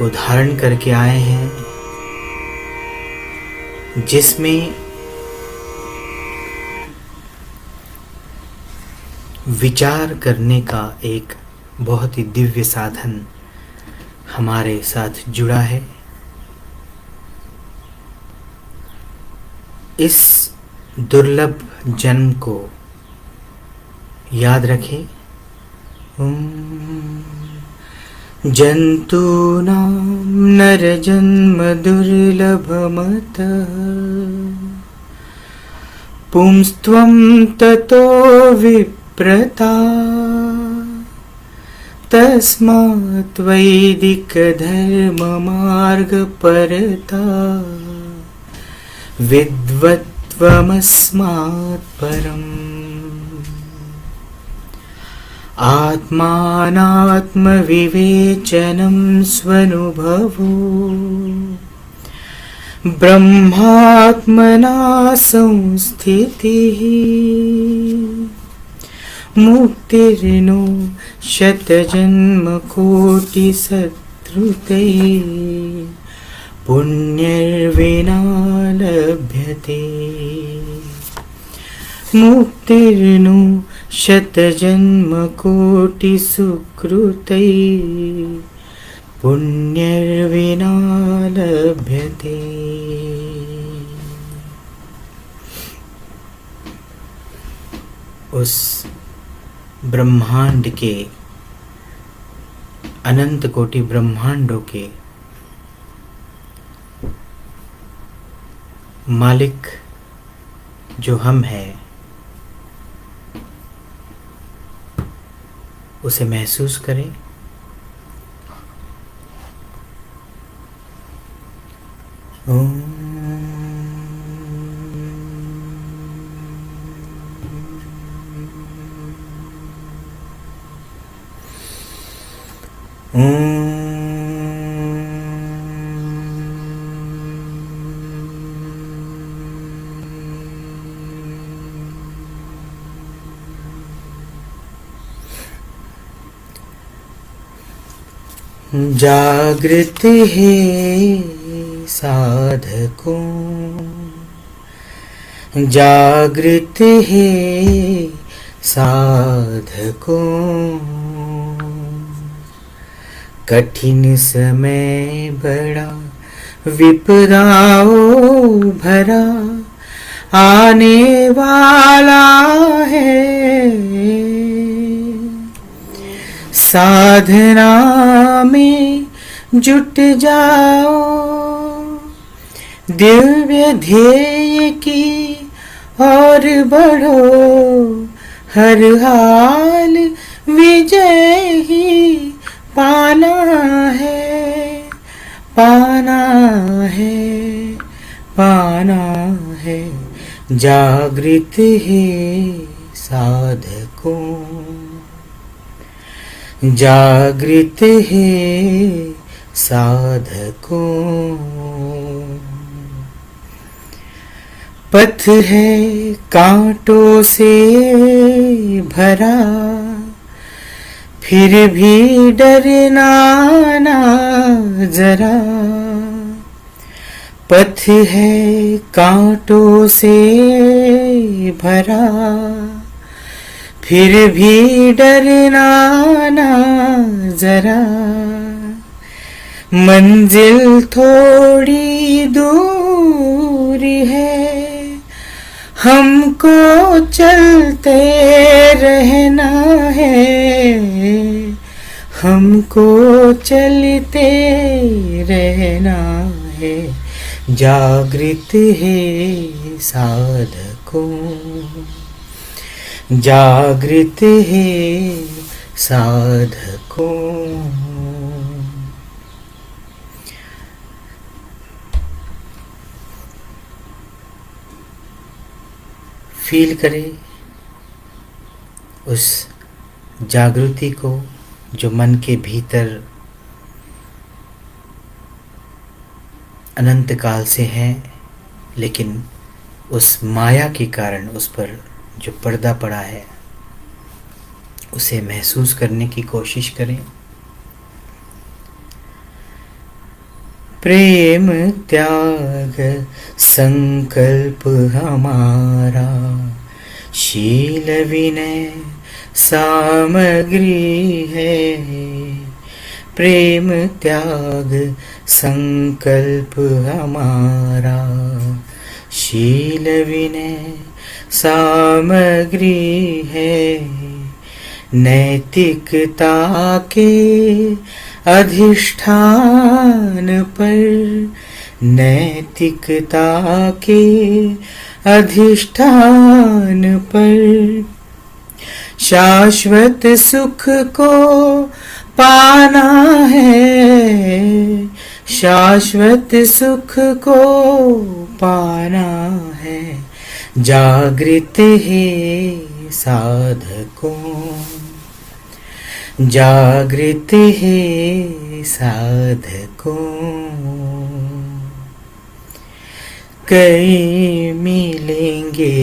को धारण करके आए हैं, जिसमें विचार करने का एक बहुत ही दिव्य साधन हमारे साथ जुड़ा है। इस दुर्लभ जन्म को याद रखें। जंतूनां नरजन्म दुर्लभमतः पुंस्त्वं ततो विप्रता तस्मात् वैदिकधर्ममार्गपरता विद्वत्त्वमस्मात् परम्। आत्मानात्मविवेचनं स्वनुभवो ब्रह्मात्मना संस्थितिः मुक्तिर्नो शतजन्मकोटिसत्कृतैः पुण्यर्विना लभ्यते। मुक्तिर्नो शतजन्मकोटिसुकृतैः पुण्यर्विना लभ्यते। उस ब्रह्मांड के, अनंत कोटि ब्रह्मांडों के मालिक जो हम हैं, उसे महसूस करें। जागृत है साधकों, जागृत है साधकों, कठिन समय बड़ा विपदाओं भरा आने वाला है। साधना में जुट जाओ, दिव्य ध्येय की और बढ़ो, हर हाल विजय ही पाना है, पाना है, पाना है। जागृत है साधकों, जागृत है साधकों। पथ है कांटों से भरा, फिर भी डरना ना जरा। पथ है कांटों से भरा, फिर भी डरना ना जरा। मंजिल थोड़ी दूर है, हमको चलते रहना है, हमको चलते रहना है। जागृत है साधकों, जागृत है साधकों। फील करें उस जागृति को जो मन के भीतर अनंत काल से है, लेकिन उस माया के कारण उस पर जो पर्दा पड़ा है उसे महसूस करने की कोशिश करें। प्रेम त्याग संकल्प हमारा, शील विनय सामग्री है। प्रेम त्याग संकल्प हमारा, शील विनय सामग्री है। नैतिकता के अधिष्ठान पर, नैतिकता के अधिष्ठान पर शाश्वत सुख को पाना है, शाश्वत सुख को पाना है। जागृत है साधकों, जागृत है साधकों। कई मिलेंगे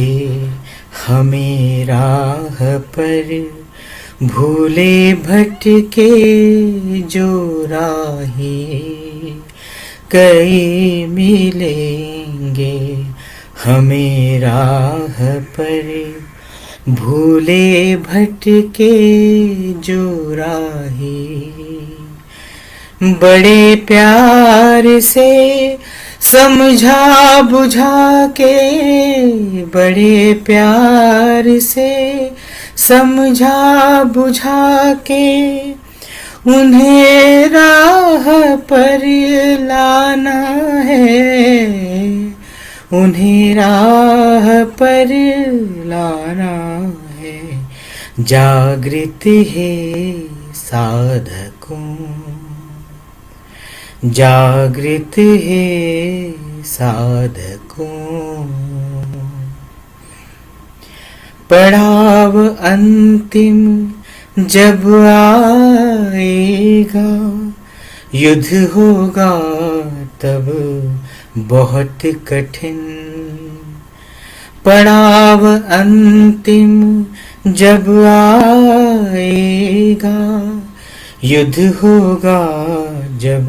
हमें राह पर, भूले भटके जो राही। कई मिलेंगे हमें राह पर, भूले भटके जो राही। बड़े प्यार से समझा बुझा के, बड़े प्यार से समझा बुझा के उन्हें राह पर लाना है, उन्हें राह पर लाना है। जागृत है साधकों, जागृत है साधकों। पड़ाव अंतिम जब आएगा, युद्ध होगा तब बहुत कठिन। पड़ाव अंतिम जब आएगा, युद्ध होगा जब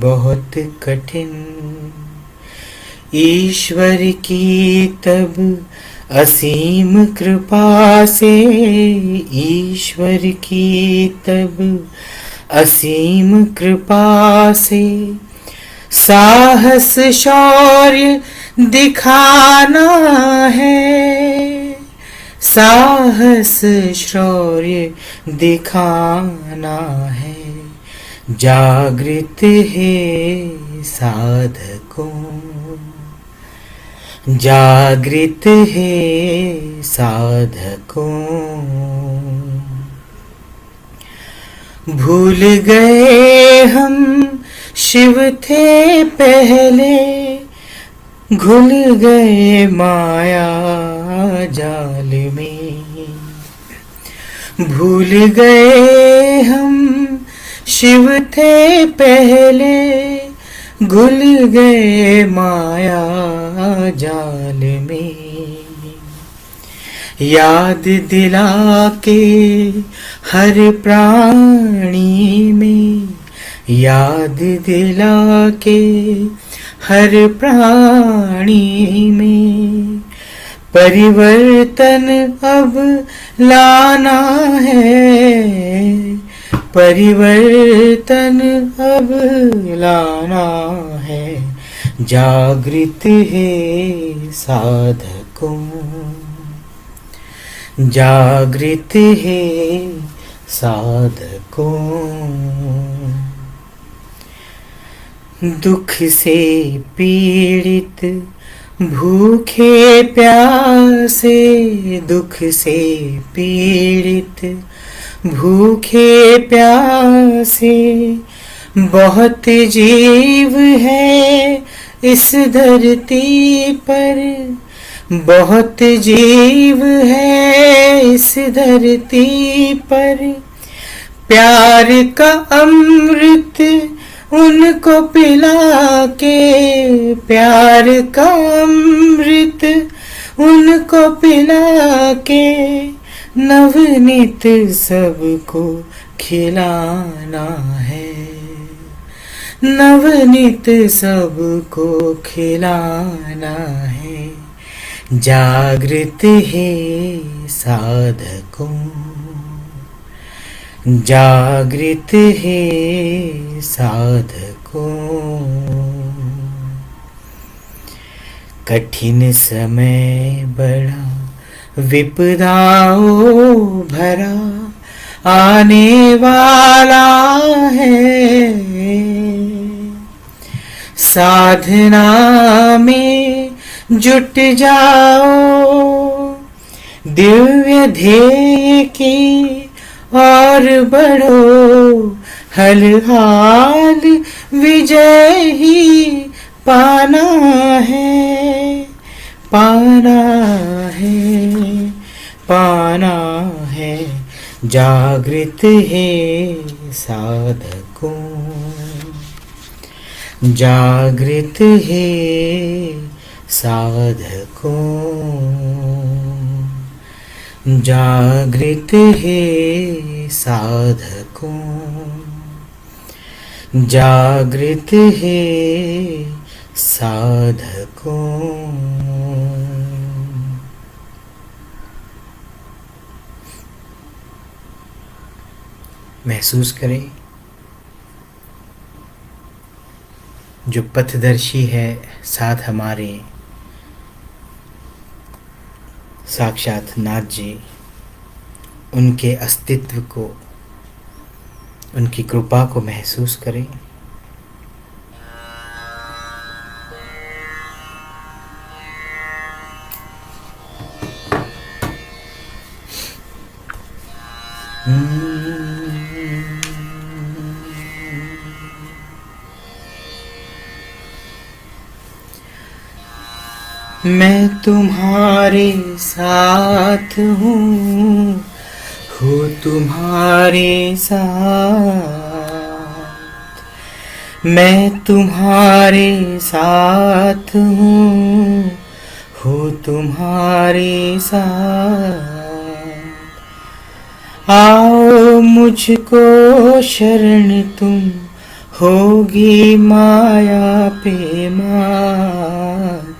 बहुत कठिन। ईश्वर की तब असीम कृपा से, ईश्वर की तब असीम कृपा से साहस शौर्य दिखाना है, साहस शौर्य दिखाना है। जागृत है साधकों, जागृत है साधकों। भूल गए हम शिव थे पहले, घुल गए माया जाल में। भूल गए हम शिव थे पहले, घुल गए माया जाल में। याद दिला के हर प्राणी में, याद दिला के हर प्राणी में परिवर्तन अब लाना है, परिवर्तन अब लाना है। जागृत है साधकों, जागृत है साधकों। दुख से पीड़ित भूखे प्यासे, दुख से पीड़ित भूखे प्यासे बहुत जीव है इस धरती पर, बहुत जीव है इस धरती पर। प्यार का अमृत उनको पिला के, प्यार का अमृत उनको पिला के नवनीत सबको खिलाना है, नवनीत सबको खिलाना है, जागृत है साधकों, जागृत है साधकों। कठिन समय बड़ा विपदाओं भरा आने वाला है, साधना में जुट जाओ, दिव्य ध्येय की और बढ़ो, हलहाल विजय ही पाना है, पाना है, पाना है। जागृत है साधकों, जागृत है साधकों, जागृत है साधकों, जागृत है साधकों। महसूस करें जो पथदर्शी है साथ हमारे साक्षात नाथ जी, उनके अस्तित्व को, उनकी कृपा को महसूस करें। मैं तुम्हारे साथ हूँ तुम्हारे साथ, मैं तुम्हारे साथ हूँ तुम्हारे साथ। आओ मुझको शरण तुम, होगी माया पे मात,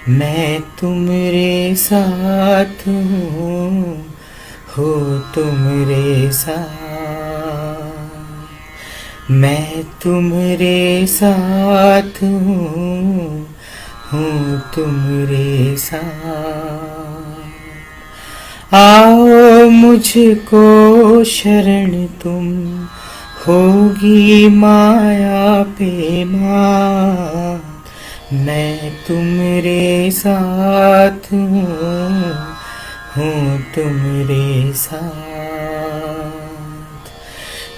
मैं तुम्हारे साथ हूँ तुम्हारे साथ, मैं तुम्हारे साथ हूँ तुम्हारे साथ। आओ मुझको शरण तुम, होगी माया पे मात, मैं तुम्हारे साथ हूँ तुम्हारे साथ,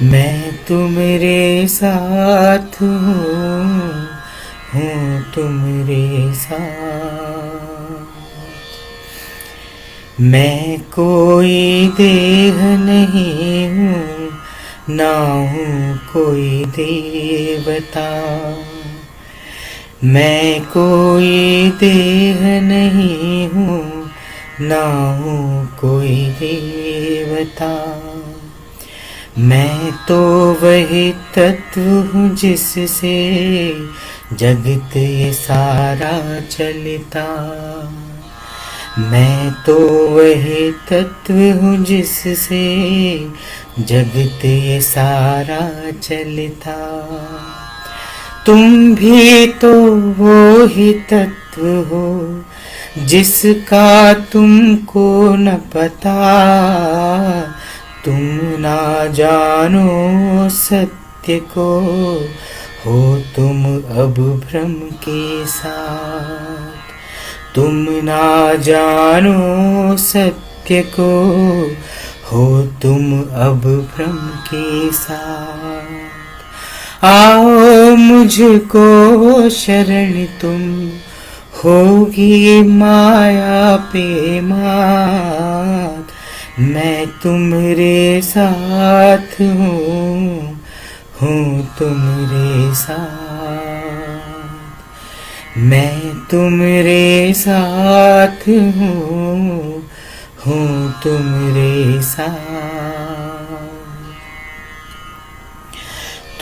मैं तुम्हारे साथ हूँ तुम्हारे साथ। मैं कोई देह नहीं हूँ, ना हूँ कोई देवता, मैं कोई देह नहीं हूँ, ना हूँ कोई देवता। मैं तो वही तत्व हूँ जिससे जगत ये सारा चलता, मैं तो वही तत्व हूँ जिससे जगत ये सारा चलता। तुम भी तो वो ही तत्व हो जिसका तुमको न पता, तुम ना जानो सत्य को, हो तुम अब भ्रम के साथ, तुम ना जानो सत्य को, हो तुम अब भ्रम के साथ। आओ मुझको शरण तुम, होगी माया पे मात, मैं तुम्हारे साथ हूँ तुम्हारे साथ, मैं तुम्हारे साथ हूँ तुम्हारे साथ।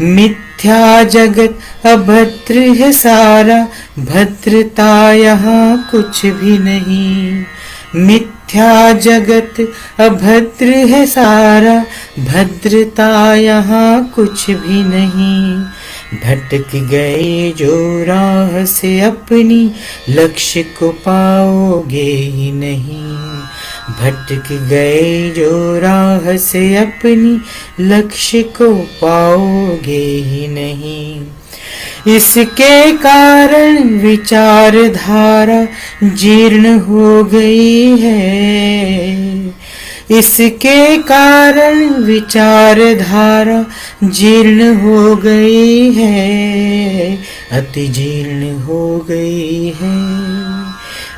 मिथ्या जगत अभद्र है सारा, भद्रता यहाँ कुछ भी नहीं। मिथ्या जगत अभद्र है सारा, भद्रता यहाँ कुछ भी नहीं। भटक गए जो राह से अपनी, लक्ष्य को पाओगे ही नहीं। भटक गए जो राह से अपनी, लक्ष्य को पाओगे ही नहीं। इसके कारण विचारधारा जीर्ण हो गई है। इसके कारण विचारधारा जीर्ण हो गई है, अति जीर्ण हो गई है,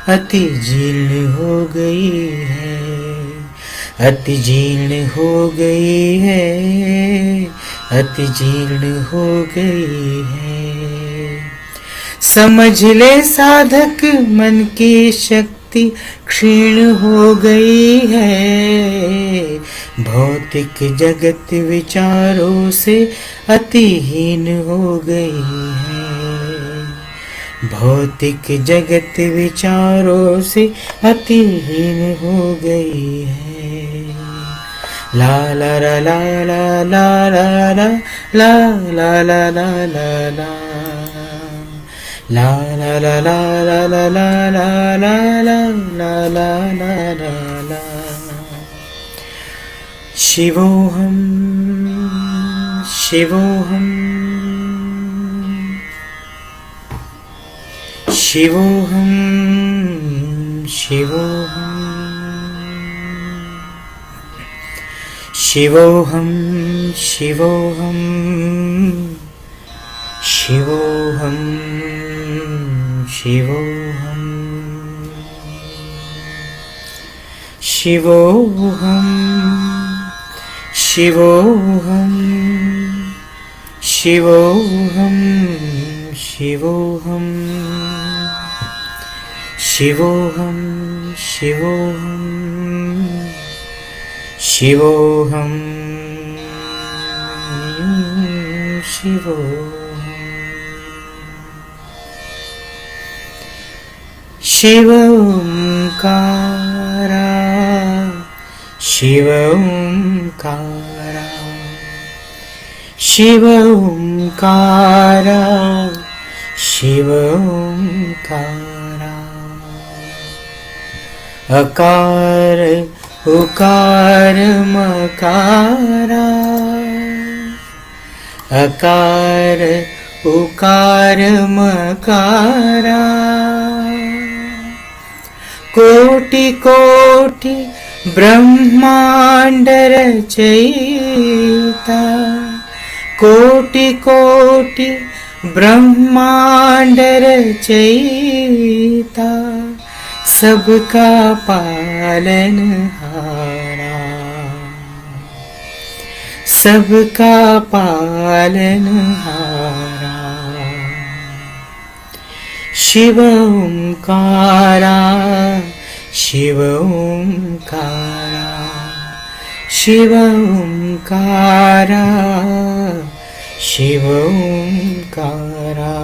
अति जीर्ण हो गई है, अति जीर्ण हो गई है, अति जीर्ण हो गई है। समझ ले साधक मन की शक्ति क्षीण हो गई है। भौतिक जगत विचारों से अतिहीन हो गई है। भौतिक जगत विचारों से अतिहीन हो गई है। ला ला ला ला ला ला ला ला ला ला ला ला ला ला La la la la la la la la la la la la la la. Shivoham, Shivoham, Shivoham, Shivoham, Shivoham, Shivoham, Shivoham, Shivoham, Shivoham, Shivoham, Shivoham, Shivoham, Shivoham, Shivoham, Shivoham, Shivoham. Shiv Omkara, Shiv Omkara, Shiv Omkara, Shiv Omkara. अकार उकार मकारा, अकार उकार मकारा। कोटि कोटि ब्रह्मांड रचयिता, कोटि कोटि ब्रह्मांड रचयिता, सबका पालनहारा, सबका पालनहारा। शिव ओंकारा, शिव ओंकारा, शिव ओंकारा, शिव ओंकारा।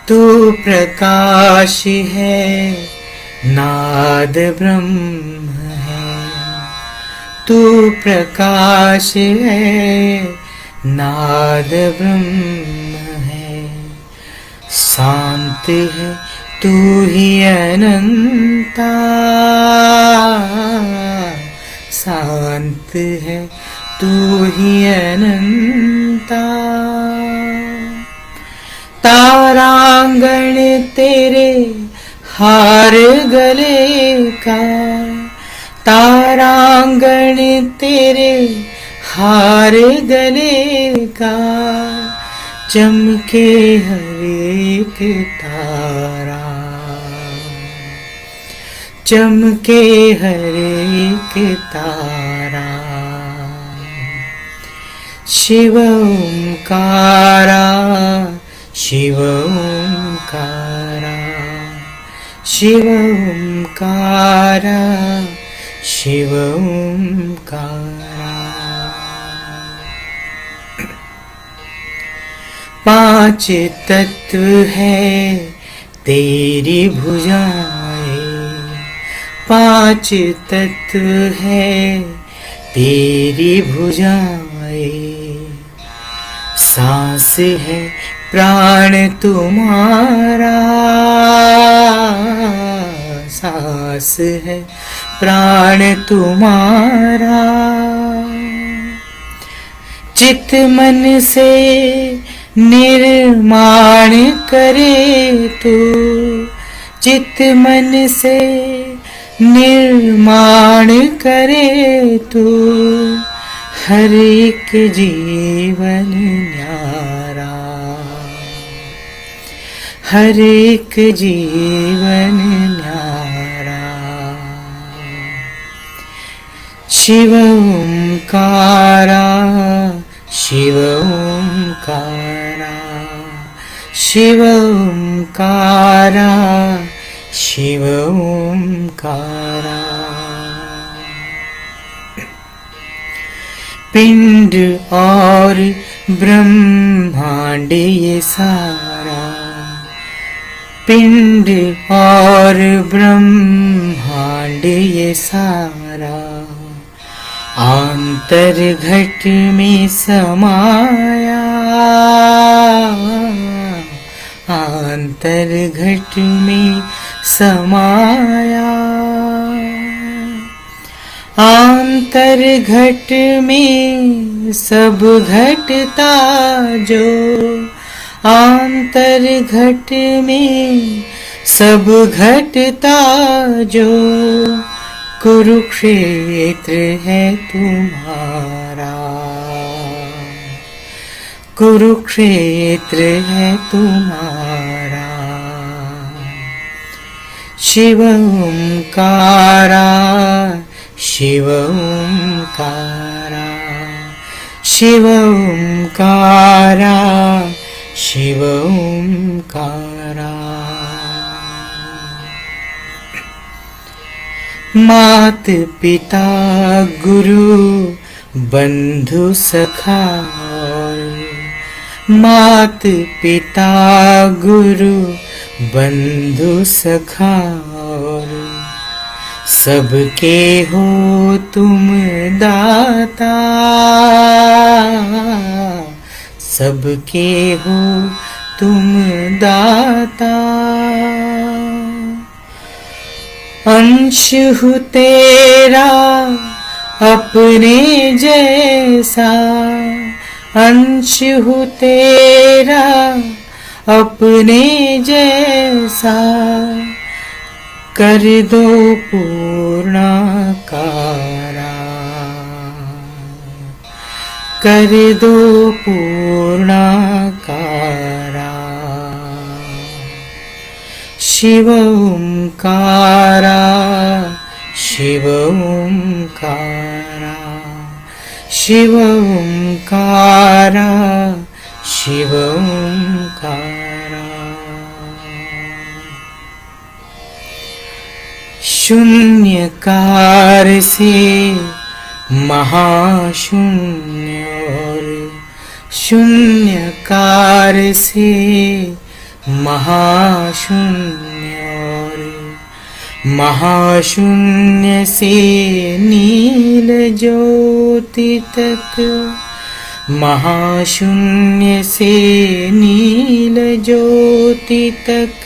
तू प्रकाश है, नाद ब्रह्म है। तू प्रकाश है, नाद ब्रह्म है। शांत है तू ही अनंता, शांत है तू ही अनंता। तारांगण तेरे हार गले का, तारांगण तेरे हार गले का। चमके हर एक तारा, चमके हर एक तारा। शिव ओंकारा, शिव ओंकारा, शिव ओंकारा, शिव ओंकारा। पांच तत्व है तेरी भुजाएं, पांच तत्व है तेरी भुजाएं। सांस है प्राण तुम्हारा, सांस है प्राण तुम्हारा। चित मन से निर्माण करे तू, चित मन से निर्माण करे तू। हर एक जीवन न्यारा, हर एक जीवन न्यारा। शिव ओंकारा, शिव ओंकारा, शिव ओंकारा, शिव ओंकारा। पिंड और ब्रह्मांड ये सारा, पिंड और ब्रह्मांड ये सारा। आंतर घट में समाया, आंतर घट में समाया। आंतर घट में सब घटता जो, आंतर घट में सब घटता जो। कुरुक्षेत्र है तुम्हारा, कुरुक्षेत्र है तुम्हारा। शिव ओंकारा, शिव ओंकारा, शिव ओंकारा, शिव ओंकारा। मात पिता गुरु बंधु सखा, मात पिता गुरु बंधु सखा। सबके हो तुम दाता, सबके हो तुम दाता। अंश हूँ तेरा अपने जैसा, अंश हूँ तेरा अपने जैसा। कर दो पूर्णाकारा, कर दो पूर्णाकारा। शिव ओंकारा, शिव ओंकारा, शिव ओंकारा, शिव ओंकारा। शून्यकार से महाशून्य और शून्यकार से महाशून्य और महाशून्य से नील ज्योति तक, महाशून्य से नील ज्योति तक।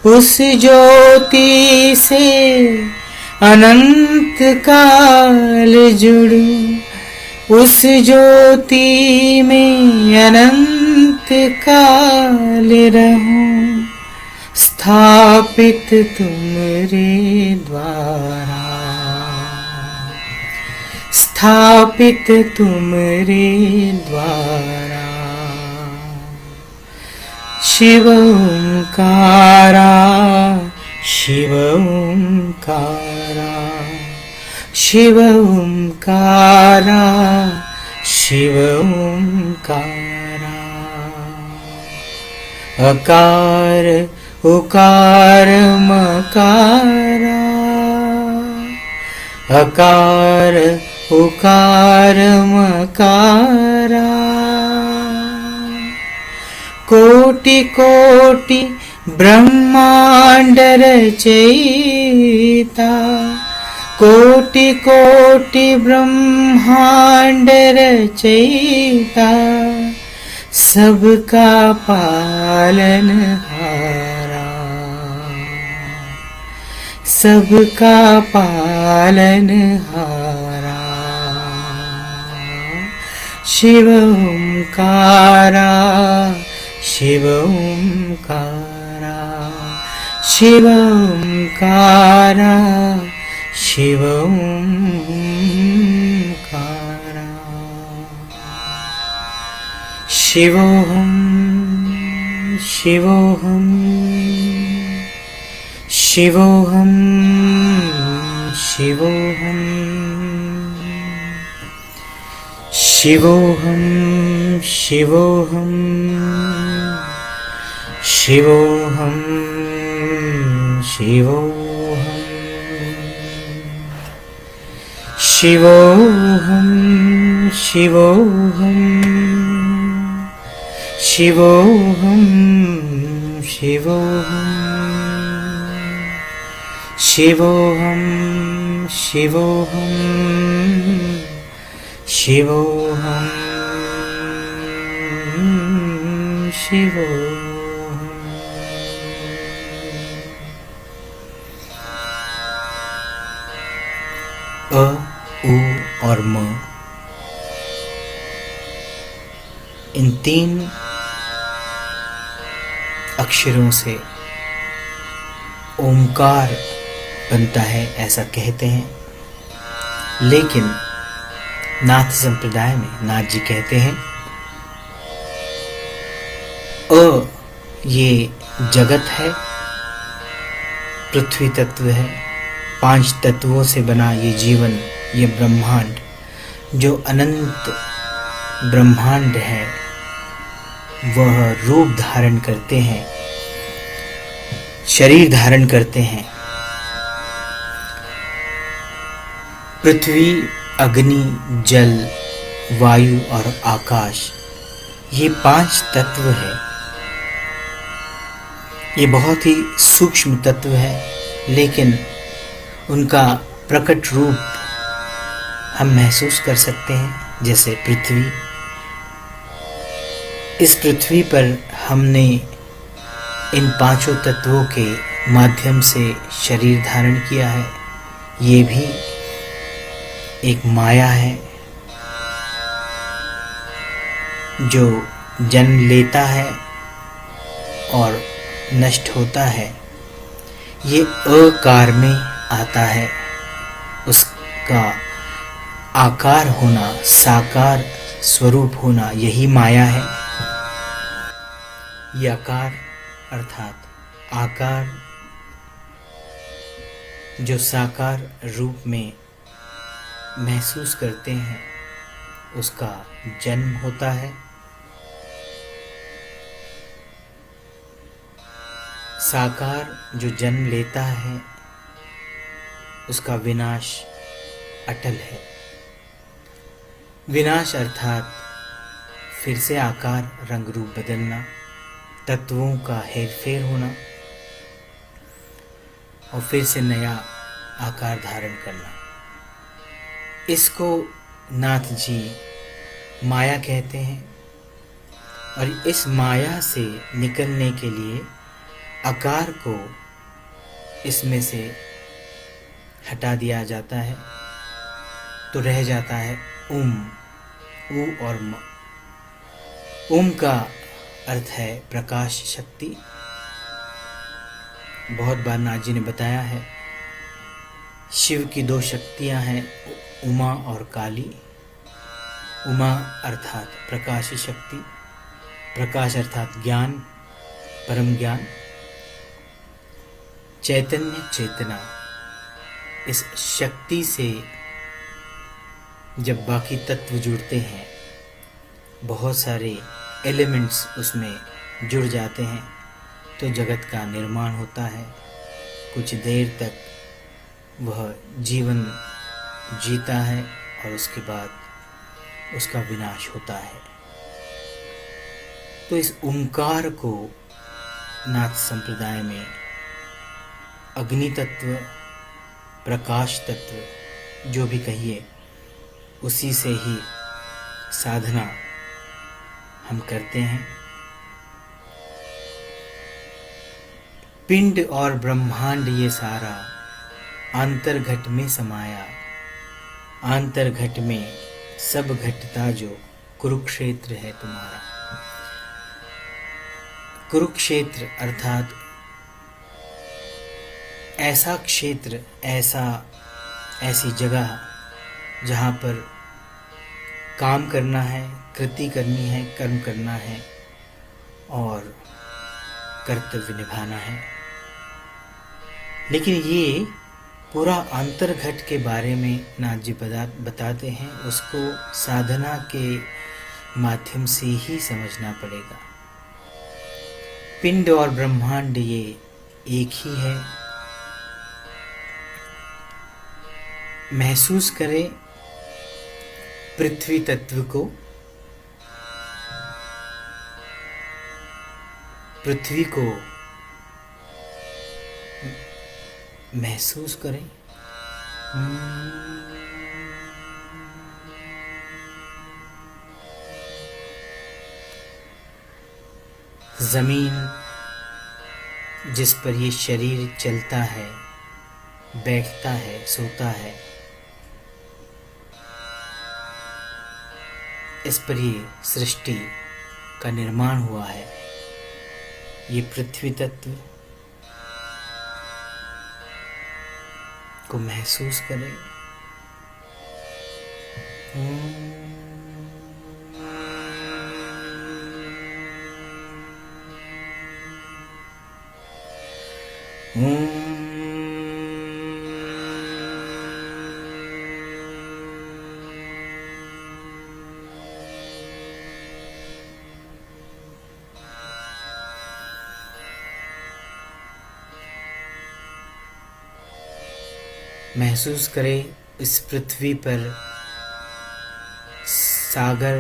उस ज्योति से अनंत काल जुड़ूं, उस ज्योति में अनंत काल रहूं। स्थापित तुमरे द्वारा, स्थापित तुमरे द्वारा। शिव ओंकारा, शिव ओंकारा, शिव ओंकारा, शिव ओंकारा। अकार उकार मकारा, अकार उकार मकारा। कोटि कोटि ब्रह्मांड रचयिता, कोटि कोटि ब्रह्मांड रचयिता, सबका पालनहारा, सबका पालनहारा। शिव ओंकारा, शिव ओंकारा, शिव ओंकारा, शिव ओंकारा। शिवोहम, शिवोहम, शिवोहम, शिवोहम, शिवोहम, शिवोहम, शिवोहम, शिवोहम, शिवोहम, शिवोहम, शिवोहम, शिवोहम, शिवोहम, शिवोहम, शिवोहम, शिवोहम। अ, उ और म, इन तीन अक्षरों से ओमकार बनता है ऐसा कहते हैं, लेकिन नाथ संप्रदाय में नाथ जी कहते हैं अ ये जगत है, पृथ्वी तत्व है, 5 तत्वों से बना ये जीवन, ये ब्रह्मांड, जो अनंत ब्रह्मांड है वह रूप धारण करते हैं, शरीर धारण करते हैं। पृथ्वी, अग्नि, जल, वायु और आकाश, ये 5 तत्व है। ये बहुत ही सूक्ष्म तत्व है, लेकिन उनका प्रकट रूप हम महसूस कर सकते हैं। जैसे पृथ्वी, इस पृथ्वी पर हमने इन 5 तत्वों के माध्यम से शरीर धारण किया है। ये भी एक माया है जो जन्म लेता है और नष्ट होता है। ये आकार में आता है, उसका आकार होना, साकार स्वरूप होना, यही माया है। ये आकार अर्थात आकार जो साकार रूप में महसूस करते हैं, उसका जन्म होता है। साकार जो जन्म लेता है उसका विनाश अटल है। विनाश अर्थात फिर से आकार रंग रूप बदलना, तत्वों का हेरफेर होना और फिर से नया आकार धारण करना। इसको नाथ जी माया कहते हैं। और इस माया से निकलने के लिए आकार को इसमें से हटा दिया जाता है, तो रह जाता है ओम, उ और म। ओम का अर्थ है प्रकाश शक्ति। बहुत बार नाथ जी ने बताया है, शिव की 2 शक्तियां हैं, उमा और काली। उमा अर्थात प्रकाश शक्ति, प्रकाश अर्थात ज्ञान, परम ज्ञान, चैतन्य, चेतना। इस शक्ति से जब बाकी तत्व जुड़ते हैं, बहुत सारे एलिमेंट्स उसमें जुड़ जाते हैं, तो जगत का निर्माण होता है। कुछ देर तक वह जीवन जीता है और उसके बाद उसका विनाश होता है। तो इस ओंकार को नाथ संप्रदाय में अग्नि तत्व, प्रकाश तत्व जो भी कहिए, उसी से ही साधना हम करते हैं। पिंड और ब्रह्मांड ये सारा आंतरघट में समाया, आंतरघट में सब घटता जो कुरुक्षेत्र है तुम्हारा। कुरुक्षेत्र अर्थात ऐसा क्षेत्र, ऐसी जगह जहाँ पर काम करना है, कृति करनी है, कर्म करना है और कर्तव्य निभाना है। लेकिन ये पूरा अंतर्घट के बारे में नाथ जी बताते हैं, उसको साधना के माध्यम से ही समझना पड़ेगा। पिंड और ब्रह्मांड ये एक ही है। महसूस करें पृथ्वी तत्व को, पृथ्वी को महसूस करें। जमीन जिस पर ये शरीर चलता है, बैठता है, सोता है, इस पर ये सृष्टि का निर्माण हुआ है। ये पृथ्वी तत्व को महसूस करें। महसूस करें इस पृथ्वी पर सागर,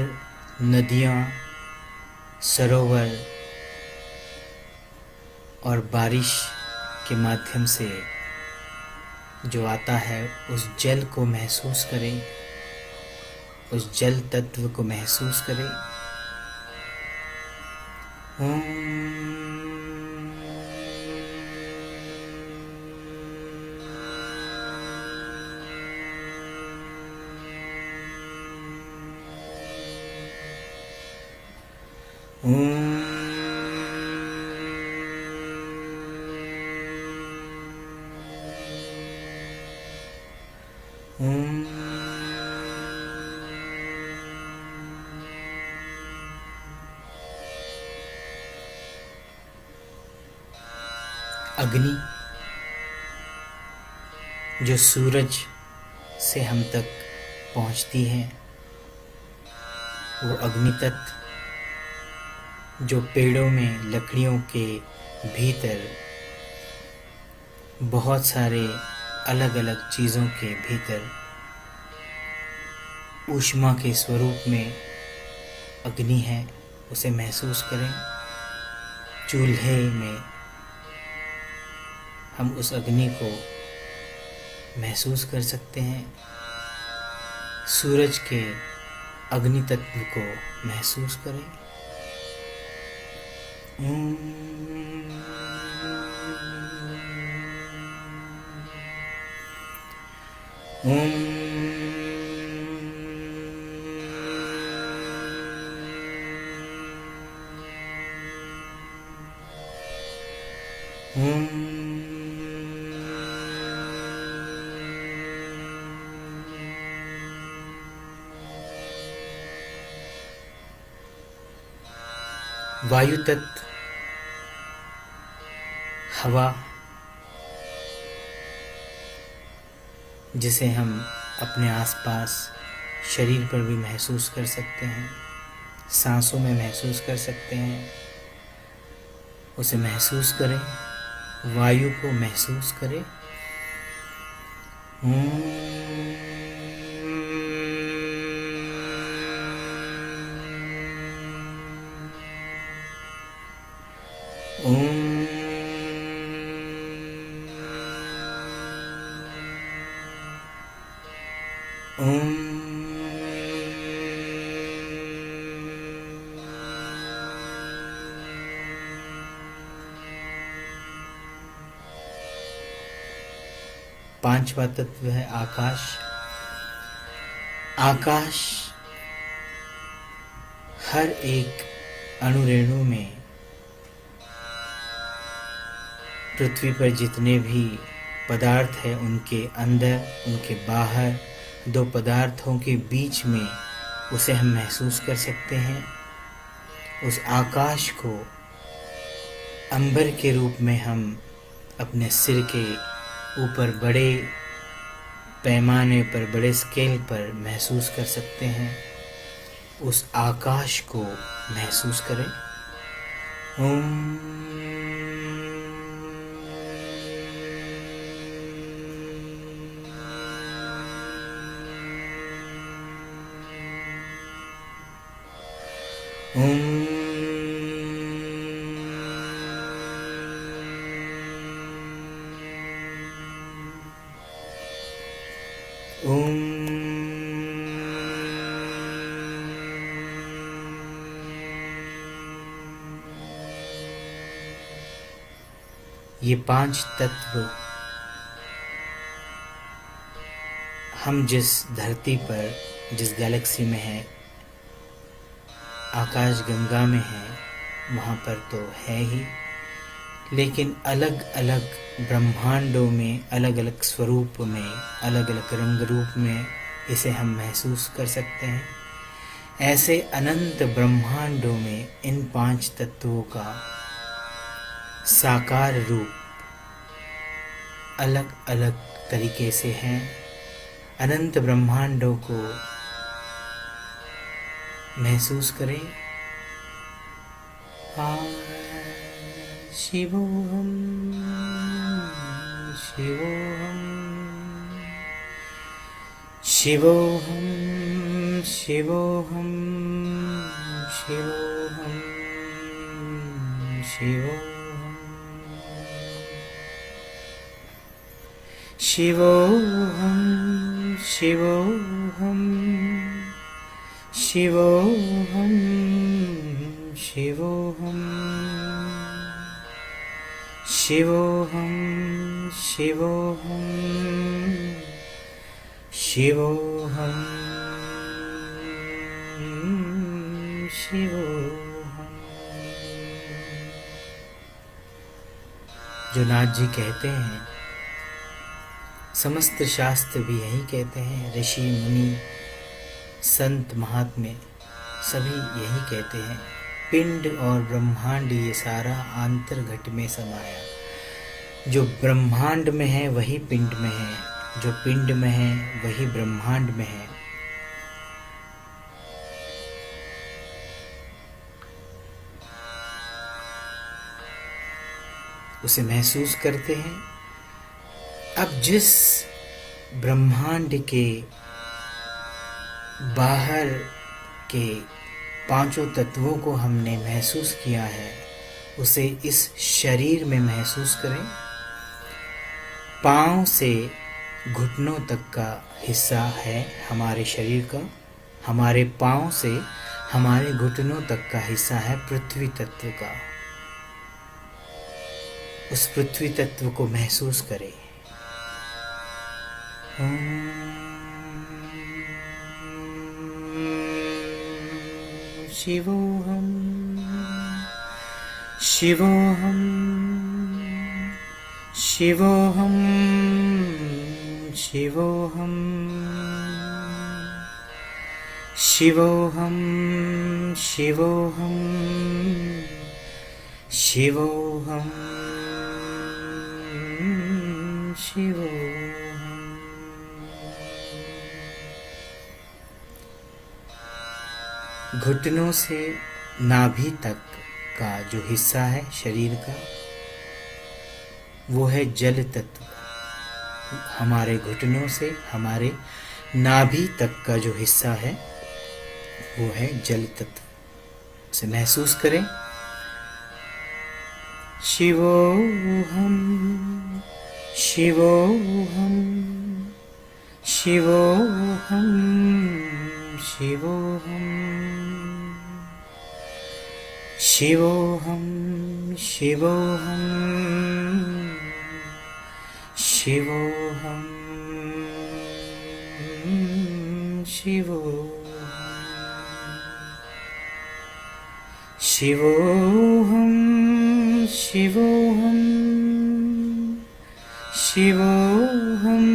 नदियाँ, सरोवर और बारिश के माध्यम से जो आता है, उस जल को महसूस करें, उस जल तत्व को महसूस करें। अग्नि जो सूरज से हम तक पहुंचती है, वो अग्नि तत्व जो पेड़ों में, लकड़ियों के भीतर, बहुत सारे अलग अलग चीज़ों के भीतर ऊष्मा के स्वरूप में अग्नि है, उसे महसूस करें। चूल्हे में हम उस अग्नि को महसूस कर सकते हैं। सूरज के अग्नि तत्व को महसूस करें। वायु तत्व, हवा, जिसे हम अपने आसपास शरीर पर भी महसूस कर सकते हैं, सांसों में महसूस कर सकते हैं, उसे महसूस करें। वायु को महसूस करें। ओम। पांचवा तत्व है आकाश। आकाश हर एक अणुरेणु में, पृथ्वी पर जितने भी पदार्थ हैं उनके अंदर, उनके बाहर, दो पदार्थों के बीच में उसे हम महसूस कर सकते हैं। उस आकाश को अंबर के रूप में हम अपने सिर के ऊपर बड़े पैमाने पर, बड़े स्केल पर महसूस कर सकते हैं। उस आकाश को महसूस करें। ओम। ये पांच तत्व हम जिस धरती पर, जिस गैलेक्सी में है, आकाश गंगा में है, वहाँ पर तो है ही, लेकिन अलग अलग ब्रह्मांडों में, अलग अलग स्वरूप में, अलग अलग रंग रूप में इसे हम महसूस कर सकते हैं। ऐसे अनंत ब्रह्मांडों में इन पांच तत्वों का साकार रूप अलग अलग तरीके से हैं। अनंत ब्रह्मांडों को महसूस करें। शिवोहम शिवोहम शिवोहम शिवोहम शिवोहम शिवोहम शिवोहम शिवोहम शिवोहम शिवोहम शिवोहम शिवोहम शिवोहम। जो नाथ जी कहते हैं, समस्त शास्त्र भी यही कहते हैं, ऋषि मुनि संत महात्मे सभी यही कहते हैं। पिंड और ब्रह्मांड ये सारा आंतरघट में समाया। जो ब्रह्मांड में है वही पिंड में है, जो पिंड में है वही ब्रह्मांड में है। उसे महसूस करते हैं। अब जिस ब्रह्मांड के बाहर के पांचों तत्वों को हमने महसूस किया है, उसे इस शरीर में महसूस करें। पाँव से घुटनों तक का हिस्सा है हमारे शरीर का। हमारे पाँव से हमारे घुटनों तक का हिस्सा है पृथ्वी तत्व का। उस पृथ्वी तत्व को महसूस करें। शिवोहम शिवोहम शिवोहम शिवोहम शिवोहम शिवोहम शिवोहम शिवोहम। घुटनों से नाभि तक का जो हिस्सा है शरीर का, वो है जल तत्व। हमारे घुटनों से हमारे नाभि तक का जो हिस्सा है वो है जल तत्व। उसे महसूस करें। शिवोहम शिवोहम शिवोऽहं शिवोऽहं शिवोऽहं शिवोऽहं शिवोऽहं शिवोऽहं शिवोऽहं शिवोऽहं शिवोऽहं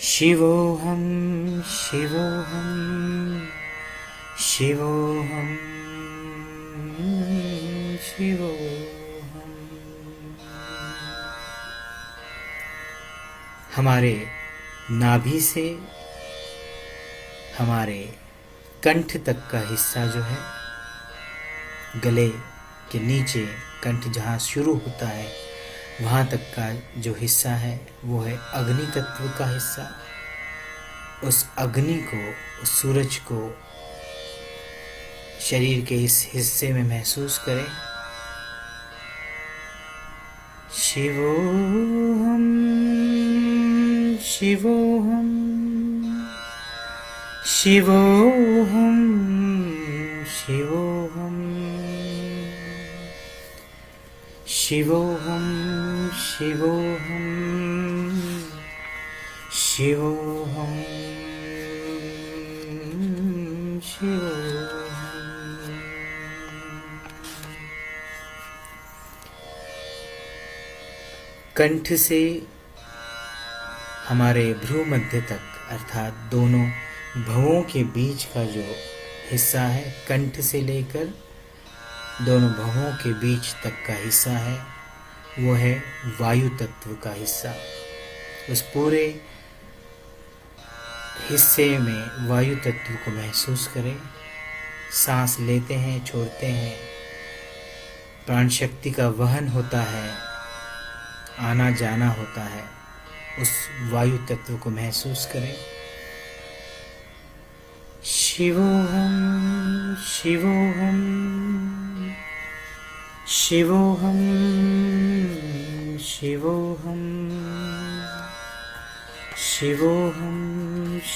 शिवोऽहं शिवोऽहं शिवोऽहं शिवोऽहं। हमारे नाभि से हमारे कंठ तक का हिस्सा जो है, गले के नीचे कंठ जहाँ शुरू होता है वहाँ तक का जो हिस्सा है वो है अग्नि तत्व का हिस्सा। उस अग्नि को, उस सूरज को शरीर के इस हिस्से में महसूस करें। शिवोऽहं शिवोऽहं शिवोऽहं शिवोऽहं शिवोऽहं शिवोऽहं शिवोऽहं शिवोऽहं। कंठ से हमारे भ्रू मध्य तक अर्थात दोनों भवों के बीच का जो हिस्सा है, कंठ से लेकर दोनों भवों के बीच तक का हिस्सा है, वो है वायु तत्व का हिस्सा। उस पूरे हिस्से में वायु तत्व को महसूस करें। सांस लेते हैं, छोड़ते हैं, प्राण शक्ति का वहन होता है, आना जाना होता है। उस वायु तत्व को महसूस करें। शिवोऽहं शिवोऽहं शिवोऽहं शिवोऽहं शिवोऽहं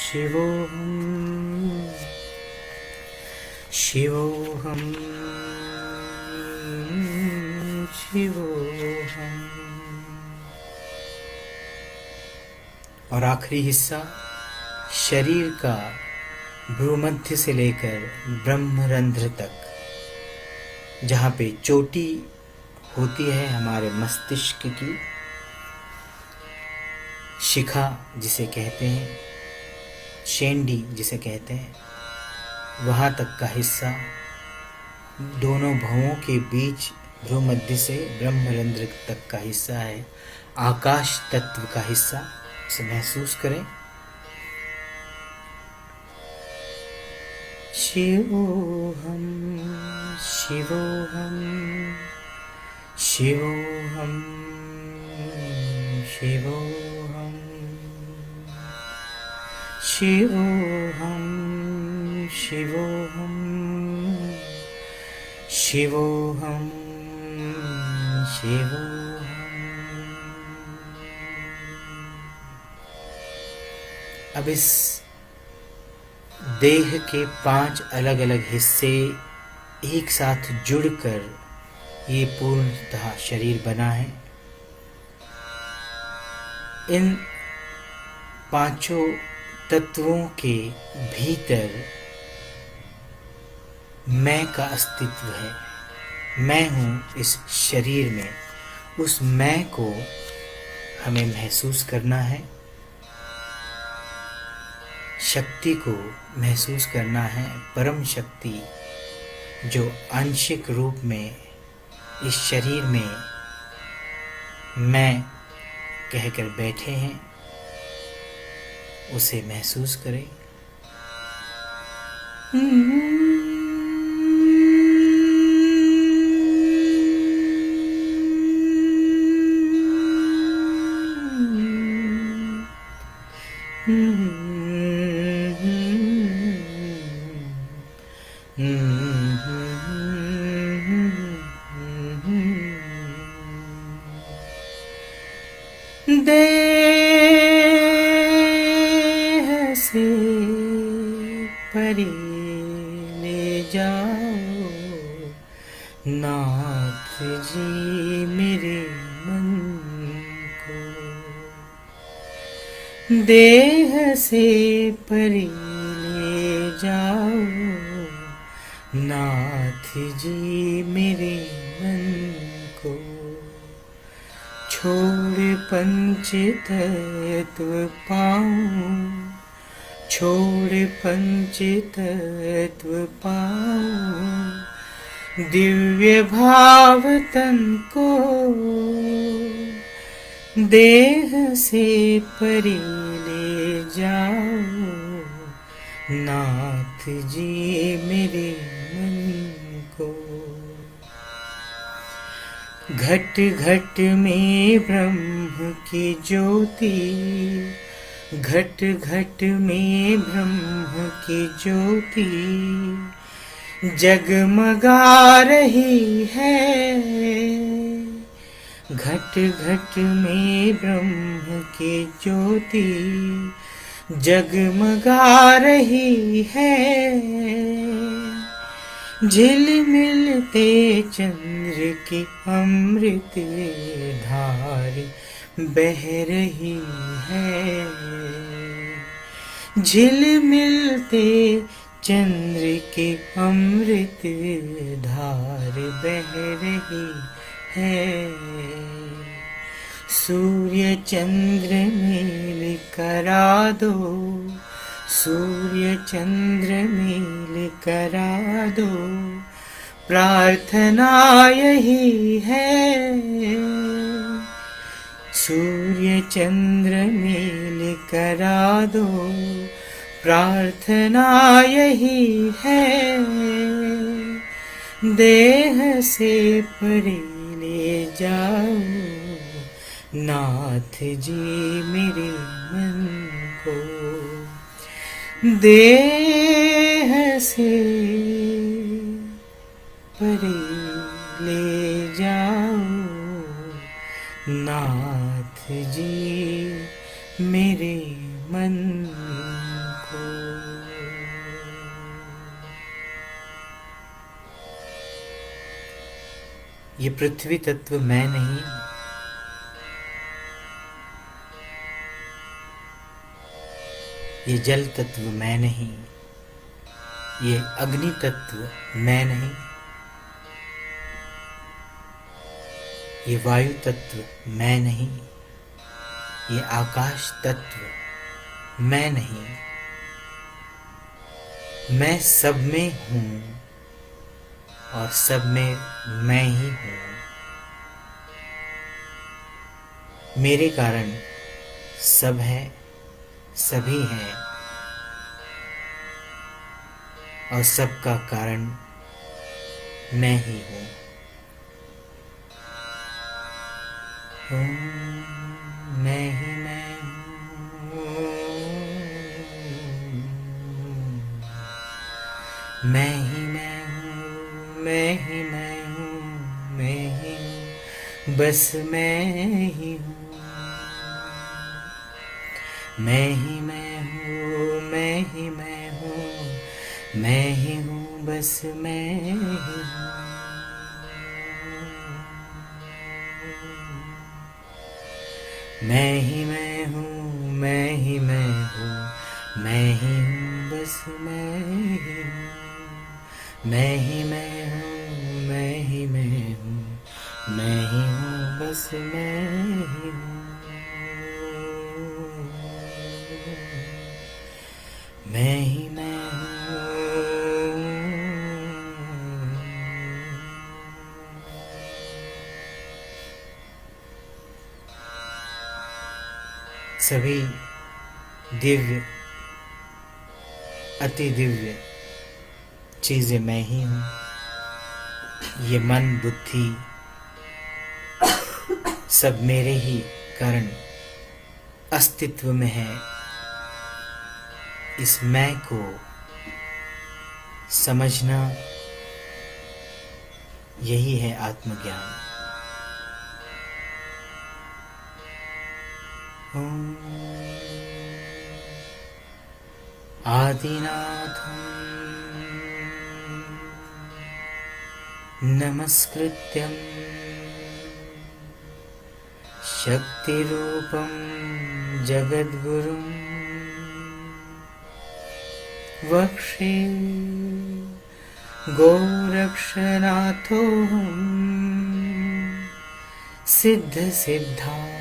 शिवोऽहं शिवोऽहं शिवोऽहं। और आखिरी हिस्सा शरीर का भ्रूमध्य से लेकर ब्रह्मरंध्र तक, जहाँ पे चोटी होती है हमारे मस्तिष्क की, शिखा जिसे कहते हैं, शेंडी जिसे कहते हैं, वहाँ तक का हिस्सा, दोनों भवों के बीच भ्रूमध्य से ब्रह्मरंध्र तक का हिस्सा है आकाश तत्व का हिस्सा। उसे महसूस करें। शिवोऽहं शिवोऽहं शिवोऽहं शिवोऽहं शिवोऽहं शिवोऽहं शिवोऽहं शिवोऽहं। अब इस देह के 5 अलग अलग हिस्से एक साथ जुड़कर ये पूर्णतः शरीर बना है। इन 5 तत्वों के भीतर मैं का अस्तित्व है। मैं हूँ इस शरीर में। उस मैं को हमें महसूस करना है, शक्ति को महसूस करना है, परम शक्ति जो आंशिक रूप में इस शरीर में मैं कहकर बैठे हैं, उसे महसूस करें। देह से परे ले जाओ नाथ जी मेरे मन को। देह से परे ले जाओ नाथ जी मेरे मन को। छोड़ पंच तत्व पाऊं, छोड़ पंच तत्व पाऊं, दिव्य भाव तन को। देह से परे ले जाओ नाथ जी मेरे मन को। घट घट में ब्रह्म की ज्योति, घट घट में ब्रह्म की ज्योति जगमगा रही है। घट घट में ब्रह्म की ज्योति जगमगा रही है। झिलमिलते चंद्र की अमृत धार बह रही है। झिलमिलते चंद्र की अमृत धार बह रही है। सूर्य चंद्र मेल करा दो, सूर्य चंद्र मेल करा दो, प्रार्थना यही है। सूर्य चंद्र मेल करा दो, प्रार्थना यही है। देह से परे ले जाओ नाथ जी मेरे मन को। देह से परे ले जाओ नाथ जी मेरे मन को। ये पृथ्वी तत्व मैं नहीं, ये जल तत्व मैं नहीं, ये अग्नि तत्व मैं नहीं, ये वायु तत्व मैं नहीं, ये आकाश तत्व मैं नहीं। मैं सब में हूँ और सब में मैं ही हूँ। मेरे कारण सब है, सभी हैं और सबका कारण मैं ही हूँ। मैं ही मैं हूँ, मैं ही मैं हूँ, मैं ही मैं हूँ, मैं ही हूँ, बस मैं ही हूँ। मैं ही मैं हूँ, मैं ही मैं हूँ, मैं ही हूँ, बस मैं ही हूँ। मैं ही मैं हूँ, मैं ही मैं हूँ, मैं ही हूँ, बस मैं ही हूँ। मैं ही मैं हूँ, मैं ही मैं हूँ, मैं ही हूँ, बस मैं ही हूँ। मैं ही मैं हूँ। सभी दिव्य, अति दिव्य चीजें मैं ही हूँ। ये मन बुद्धि सब मेरे ही कारण अस्तित्व में है। इस मैं को समझना यही है आत्मज्ञान। ॐ आदिनाथं नमस्कृत्यं शक्तिरूपं जगद्गुरुं वक्षे गोरक्षनाथोऽहम् सिद्धसिद्धान्तपद्धतिम्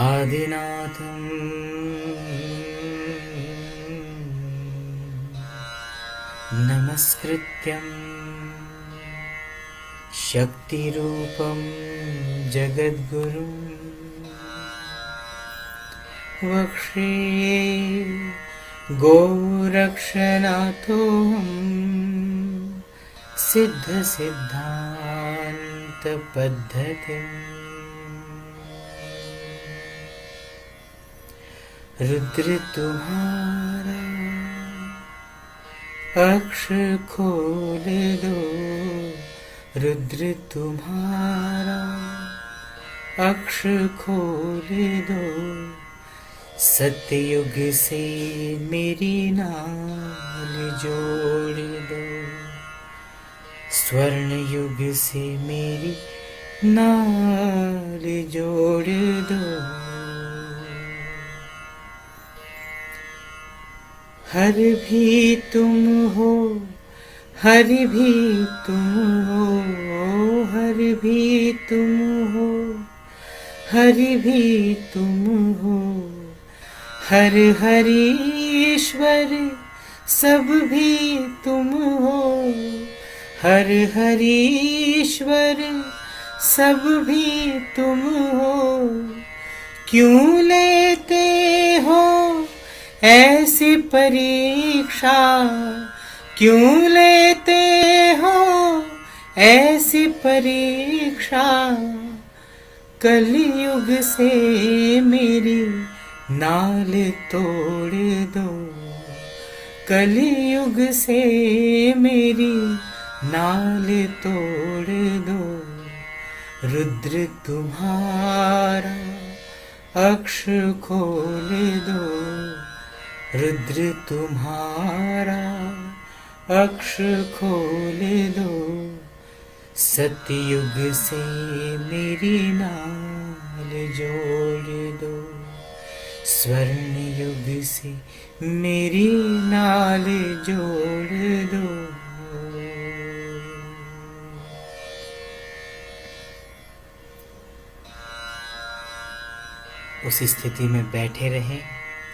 आदिनाथं नमस्कृत्यं शक्तिरूपं जगद्गुरुं वक्षे गोरक्षनाथोऽहम् सिद्धसिद्धान्तपद्धतिम् रुद्र तुम्हारा अक्षर खोल दो, रुद्र तुम्हारा अक्षर खोल दो, सतयुग से मेरी नाल जोड़ दो, स्वर्ण युग से मेरी नाल जोड़ दो। हर भी तुम हो, हर भी तुम हो, हर भी तुम हो, हर भी तुम हो, हर हरीश्वर सब भी तुम हो, हर हरीश्वर सब भी तुम हो। क्यों लेते हो ऐसी परीक्षा, क्यों लेते हो ऐसी परीक्षा, कलयुग से मेरी नाल तोड़ दो, कलयुग से मेरी नाल तोड़ दो। रुद्र तुम्हारा अक्षर खोल दो, रुद्र तुम्हारा अक्षर खोल दो, सतयुग से मेरी नाल जोड़ दो, स्वर्ण युग से मेरी नाल जोड़ दो। उस स्थिति में बैठे रहें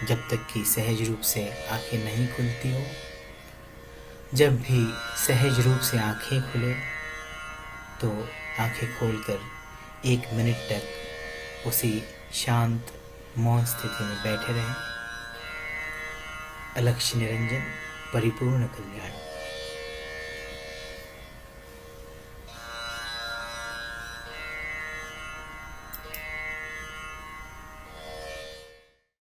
जब तक कि सहज रूप से आंखें नहीं खुलती हो। जब भी सहज रूप से आंखें खुले तो आंखें खोलकर 1 मिनट तक उसी शांत मौन स्थिति में बैठे रहें। अलक्ष्य निरंजन परिपूर्ण कल्याण।